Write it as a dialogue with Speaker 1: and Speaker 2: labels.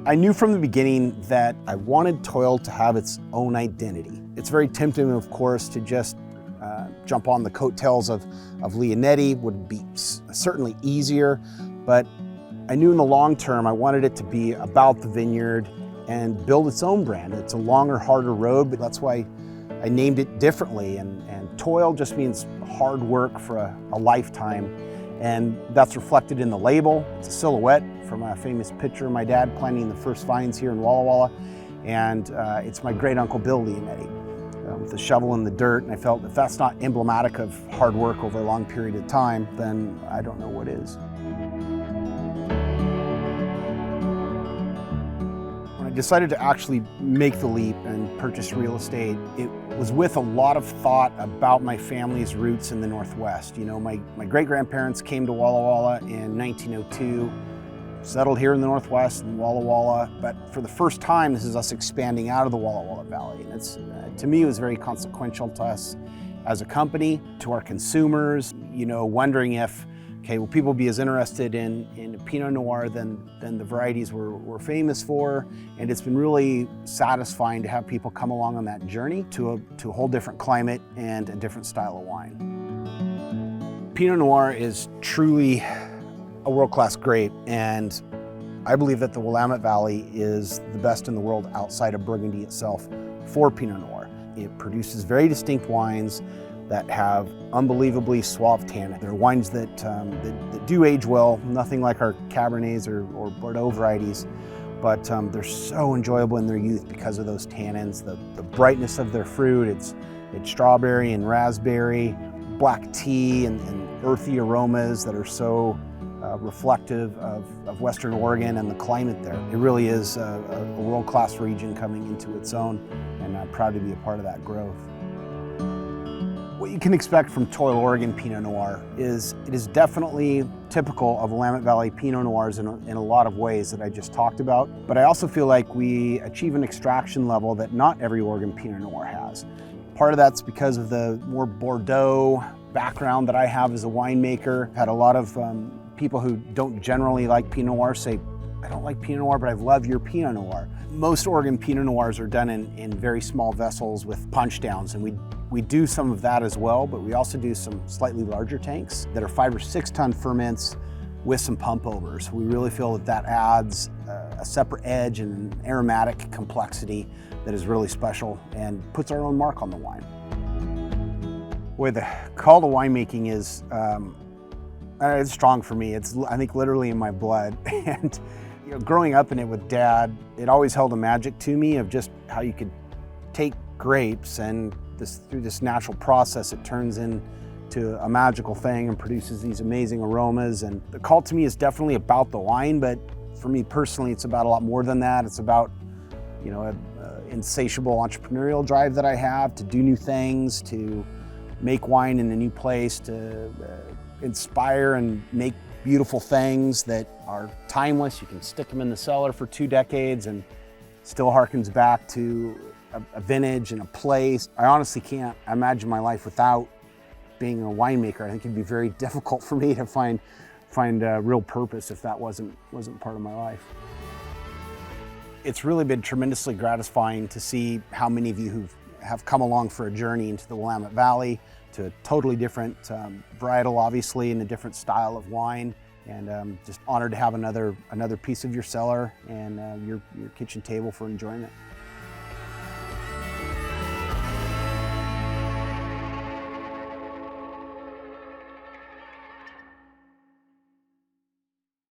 Speaker 1: I knew from the beginning that I wanted Toil to have its own identity. It's very tempting, of course, to just jump on the coattails of Leonetti. Would be certainly easier, but I knew in the long term I wanted it to be about the vineyard and build its own brand. It's a longer, harder road, but that's why I named it differently. And Toil just means hard work for a lifetime. And that's reflected in the label. It's a silhouette from a famous picture of my dad planting the first vines here in Walla Walla. And it's my great uncle Bill Leonetti with the shovel in the dirt. And I felt if that's not emblematic of hard work over a long period of time, then I don't know what is. When I decided to actually make the leap and purchase real estate, it was with a lot of thought about my family's roots in the Northwest. You know, my great-grandparents came to Walla Walla in 1902, settled here in the Northwest in Walla Walla, but for the first time, this is us expanding out of the Walla Walla Valley. And it's, to me, it was very consequential to us as a company, to our consumers, you know, wondering if, okay, will people be as interested in Pinot Noir than the varieties we're famous for? And it's been really satisfying to have people come along on that journey to a whole different climate and a different style of wine. Pinot Noir is truly a world-class grape, and I believe that the Willamette Valley is the best in the world outside of Burgundy itself for Pinot Noir. It produces very distinct wines that have unbelievably suave tannin. They're wines that do age well, nothing like our Cabernets or Bordeaux varieties, but they're so enjoyable in their youth because of those tannins, the brightness of their fruit. It's strawberry and raspberry, black tea and earthy aromas that are so reflective of Western Oregon and the climate there. It really is a world-class region coming into its own, and I'm proud to be a part of that growth. What you can expect from Toil Oregon Pinot Noir is it is definitely typical of Willamette Valley Pinot Noirs in a lot of ways that I just talked about, but I also feel like we achieve an extraction level that not every Oregon Pinot Noir has. Part of that's because of the more Bordeaux background that I have as a winemaker. I've had a lot of people who don't generally like Pinot Noir say, I don't like Pinot Noir, but I love your Pinot Noir. Most Oregon Pinot Noirs are done in very small vessels with punch downs, and we do some of that as well, but we also do some slightly larger tanks that are 5 or 6 ton ferments with some pump overs. We really feel that adds a separate edge and an aromatic complexity that is really special and puts our own mark on the wine. Boy, the call to winemaking is it's strong for me. It's, I think, literally in my blood. And you know, growing up in it with Dad, it always held a magic to me of just how you could take grapes and through this natural process, it turns into a magical thing and produces these amazing aromas. And the call to me is definitely about the wine, but for me personally, it's about a lot more than that. It's about, you know, an insatiable entrepreneurial drive that I have to do new things, to make wine in a new place, to inspire and make beautiful things that are timeless. You can stick them in the cellar for 2 decades and still harkens back to a vintage and a place. I honestly can't imagine my life without being a winemaker. I think it'd be very difficult for me to find real purpose if that wasn't part of my life. It's really been tremendously gratifying to see how many of you have come along for a journey into the Willamette Valley, to a totally different varietal, obviously, and a different style of wine. And just honored to have another piece of your cellar and your kitchen table for enjoyment.